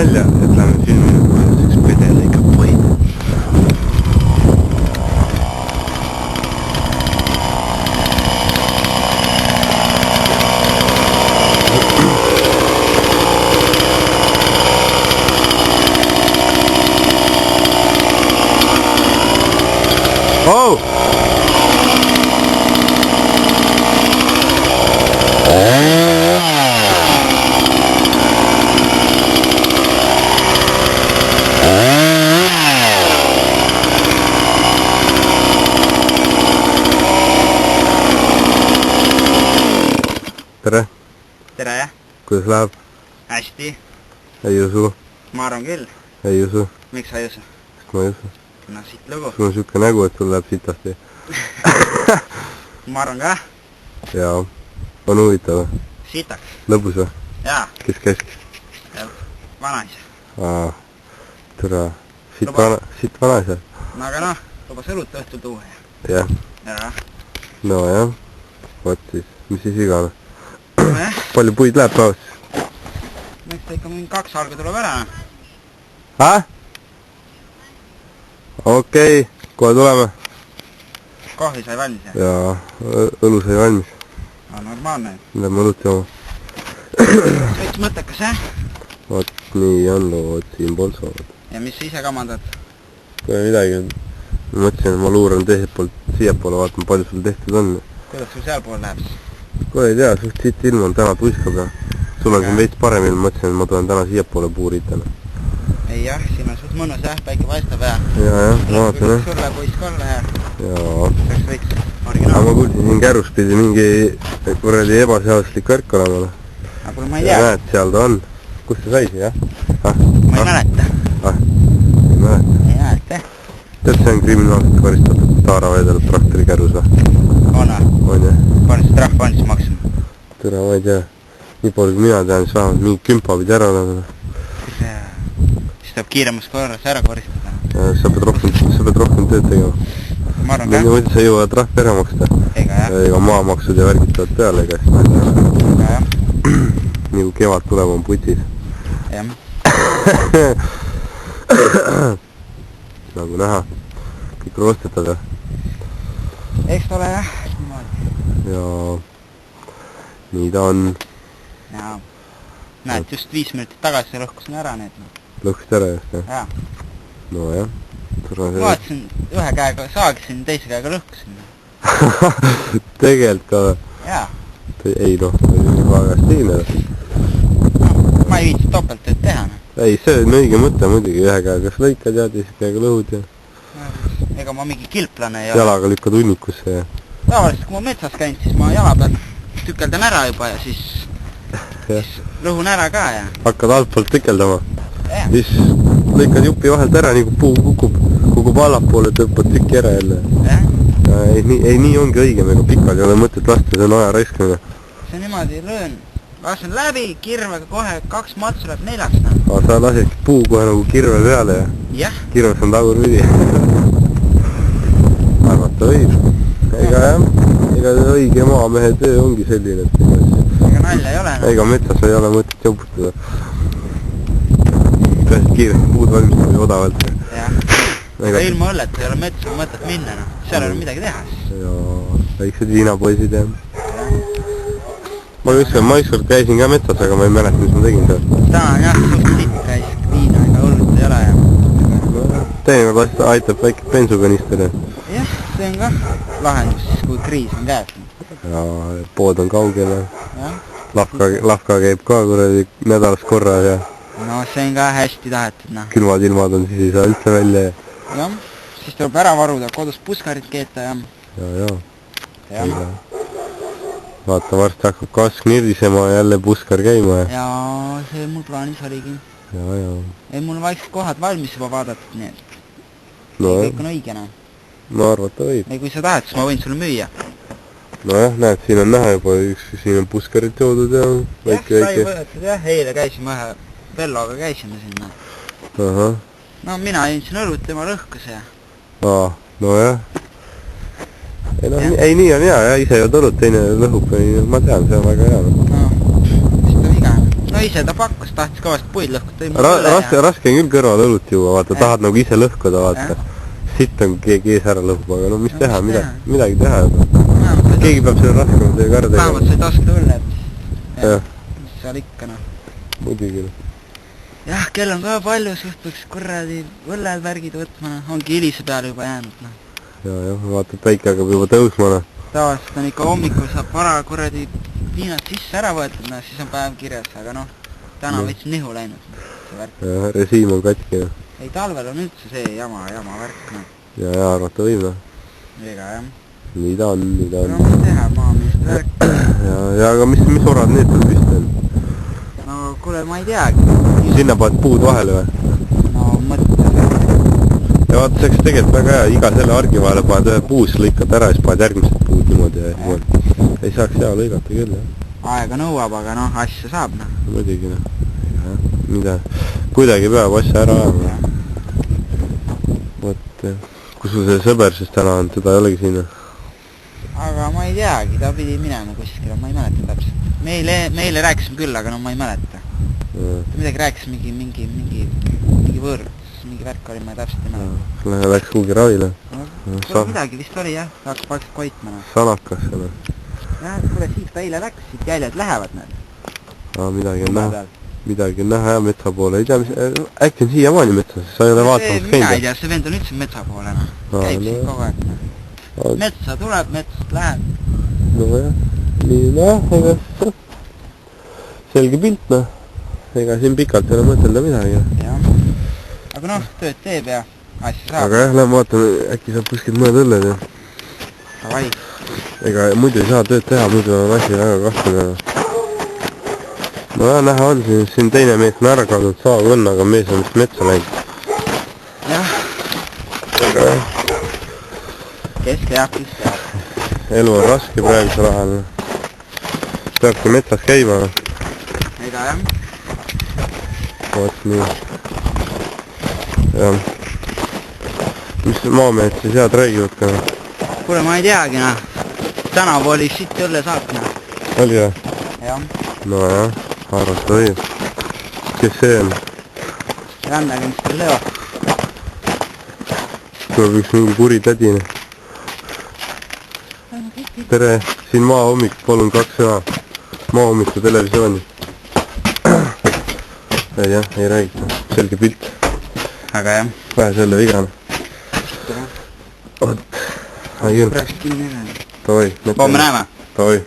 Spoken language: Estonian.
nalja, et lähme filmile, kuidas üks pede lõikab poid. Oh! Tere! Tere jah! Kuidas läheb? Hästi! Ei usu? Ma arvan küll. Ei usu? Miks sa ei usu? Sest ma ei usu. No siit lugu. Sul on siuke nägu, et sul läheb sitasti. Ma arvan ka. Jaa. On huvitav või? Sitaks. Lõbus või? Jaa. Kes käskis? Vanaisa. Tere. Sitt vanaisa? No aga noh, lubas õlut õhtul tuua. Jah. Jaa. No jah. Võt siis. Mis siis igane? Nojah. Palju puid läheb päevast? Eks ta ikka mingi 2 alga tuleb ära. Häh? Okei, kohe tuleme. Kohvi sai valmis jah? Jaa, õlu sai valmis. Normaalne. Lähme õlut jooma. Veits mõttekas jah? Vot nii on lood siin Polsavad. Ja mis sa ise kamandad? Pole midagi. Ma mõtlesin, et ma luuran teiselt poolt siiapoole, vaatan palju sul tehtud on. Kuidas sul seal pool läheb siis? Kohe ei tea, suht siit ilm on, täna tuiskab ja sul on siin veits parem ilm, mõtlesin, et ma tulen täna siiapoole puuritana. Ei jah, siin on suht mõnus jah, päike paistab ja jah, ma vaatan jah. Sulle poiss ka olla ja jaa. saaks veits originaal. Aga ma kuulsin siin Kärus pidi mingi kuradi ebaseaduslik värk olema. Aga kuule ma ei tea. Ja näed, seal ta on. Kus ta sai siia, jah? Ma ei mäleta. Ei mäleta. Ei mäleta. Tead, see on kriminaalselt karistatud taaravedel traktori Kärus või? On või? On jah. Palju see trahv on siis maksima? Tere, ma ei tea. Nii palju kui mina tean, siis vähemalt mingi 10 pidi ära olema. Siis tuleb kiiremas korras ära koristada. Sa pead rohkem tööd tegema. Ma arvan ka. Muidu sa ei jõua trahvi ära maksta. Ega jah. Ega maamaksud ja värgid tulevad peale, ega siis nalja ära. Ega jah. Nii kui kevad tuleb on putis. Jah. Nagu näha. Kõik roostetad või? Eks ole jah. Ja nii ta on. Jaa. Näed, just 5 minutit tagasi lõhkusin ära need. Lõhkusid ära just jah? Jaa. No jah. Ma vaatasin, ühe käega saagisin, teise käega lõhkusin. Tegelikult ka või? Jaa. Ei noh, väga stiilne. Ma ei viitsi topelttööd teha. Ei, see on õige mõte muidugi, ühe käega kas lõikad ja teise käega lõhud ja... Ega ma mingi kilplane ei ole. Jalaga lükkad hunnikusse ja... Tavaliselt, kui ma metsas käin, siis ma jala peal tükeldan ära juba ja siis lõhun ära ka ja... Hakkad altpoolt tükeldama. Siis lõikad jupi vahelt ära, nii kui puu kukub allapoole, tõppad tükki ära jälle. Ei, nii ongi õigem, ega pikalt ei ole mõtet lasta, see on aja raiskamine. See niimoodi löön, lasen läbi, kirvega kohe 2 matsu läheb 4. Aga sa lasedki puu kohe nagu kirve peale ja... Jah. Kirves on tagurpidi. Arvata võib. Ega õige maamehe töö ongi selline, et ega nalja ei ole. Ega metsas ei ole mõtet jobutada. Peasid kiiresti puud valmistada ja odavalt. Jah. Ilma õlleta ei ole metsa mõtet minna, noh. Seal ei ole midagi teha siis. Jaa, väiksed viinapoisid ja... Ma ükskord käisin ka metsas, aga ma ei mäleta, mis ma tegin seal. Täna on jah, suht sitt käis viina ega õllut ei ole ja... Teinekord aitab väike bensukanister. Jah, see on ka lahendus siis, kui kriis on käes. Jaa, pood on kaugel ja... Lahka käib ka kuradi nädalas korra ja... No see on ka hästi tahetud, noh. Külmad ilmad on, siis ei saa üldse välja ja... Jah, siis tuleb ära varuda, kodus puskarit keeta ja... Jaa. Vaata, varsti hakkab kask nirdisema ja jälle puskar käima ja... Jaa, see mul plaanis oligi. Jaa. Ei, mul on vaiksed kohad valmis juba vaadatud, nii et... No kõik on õigena. No arvata võib. Ei, kui sa tahad, siis ma võin sulle müüa. Nojah, näed, siin on näha juba, siin on puskarit joodud ja... Jah, sai võetud jah, eile käisime ühe Velloga käisime sinna. Ahah. No mina jõin siin õlut, tema lõhkus ja... Nojah. Ei, nii on hea, ise jood õlut, teine lõhub, ma tean, see on väga hea. No, siis ta viga. No no ise ta pakkus, tahtis kõvasti puid lõhkuda. Raske on küll kõrval õlut juua, vaata, tahad nagu ise lõhkuda, vaata. Sitt on keegi ees ära lõhub, aga no mis teha, midagi teha juba. Keegi peab selle raskema töö ka ära tegema. Vähemalt sai taskida õlle, mis seal ikka, noh. Muidugi, noh. Jah, kell on ka palju, suht võiks kurradi õlled värgid võtma, ongi hilise peale juba jäänud, noh. Ja, vaata, päike hakkab juba tõusma, noh. Tavaliselt on ikka hommikul saab vara kurradi viinad sisse ära võetud, noh, siis on päev kirjas, aga noh, täna võiks nihu läinud, see värk. Ja, resiim on katki, noh. Ei, talvel on üldse see jama värk, noh. Ja, arvata võib, noh. Ega, jah. Nii ta on. No, mis teha, maamist värk. Ja, aga mis orad need on vist on? No, kuule, ma ei teagi. Sinna paned puud vahele või? No, mõtle. Ja vaata, see oleks tegelikult väga hea, iga selle argi vahele paned ühe puus, lõikad ära ja siis paned järgmised puud niimoodi ja ei saaks hea lõigata küll, jah. Aega nõuab, aga noh, asja saab, noh. Muidugi, noh. Mida? Kuidagi peab asja ära ajama. Vot, kus sul see sõber siis täna on, teda ei olegi siin? Aga ma ei teagi, ta pidi minema kuskile, ma ei mäleta täpselt. Meile rääkisime küll, aga no ma ei mäleta. Midagi rääkis mingi võõrd, mingi värk oli, ma täpselt ei mäleta. Läks kuhugi ravile? Kuule midagi vist oli jah, ta hakkab vaikselt koitma. Sanakas selle? Jah, kuule siit ta eile läks, siit jäljed lähevad need. Midagi on näha ja metsa poole, ei tea, äkki on siiamaani metsas, sa ei ole vaatamas käinud? Mina ei tea, see vend on üldse metsa poole, käib siin kogu aeg. Metsa tuleb, metsast läheb. No jah, nii ega selge pilt, noh. Ega siin pikalt ei ole mõtelda midagi. Jah, aga noh, tööd teeb ja asja saab. Aga jah, lähen vaatame, äkki saab kuskilt mõned õlled ja... Davai. Ega muidu ei saa tööd teha, muidu on asi väga kahtlane. No jah, näha on, siin teine mees on ära kadunud, saav on, aga mees on vist metsa läinud. Jah. Ega jah. Kes teab. Elu on raske praegusel ajal. Peabki metsas käima. Ega jah. Vot nii. Jah. Mis maamehed siis head räägivad ka? Kuule, ma ei teagi, noh. Tänavu oli sitt õlle saak, noh. Oli jah? Jah. No jah, arvata võib. Kes see on? Rändagimstel Leo. Tuleb üks mingi kuri tädine. Tere, siin maahommik, palun 2 sõna. Maahommiku televisiooni. Ei jah, ei räägita. Selge pilt. Aga jah. Vähe selle vigane. Oot. Ai küll. Pärast kinni. Davai. Homme näeme. Davai.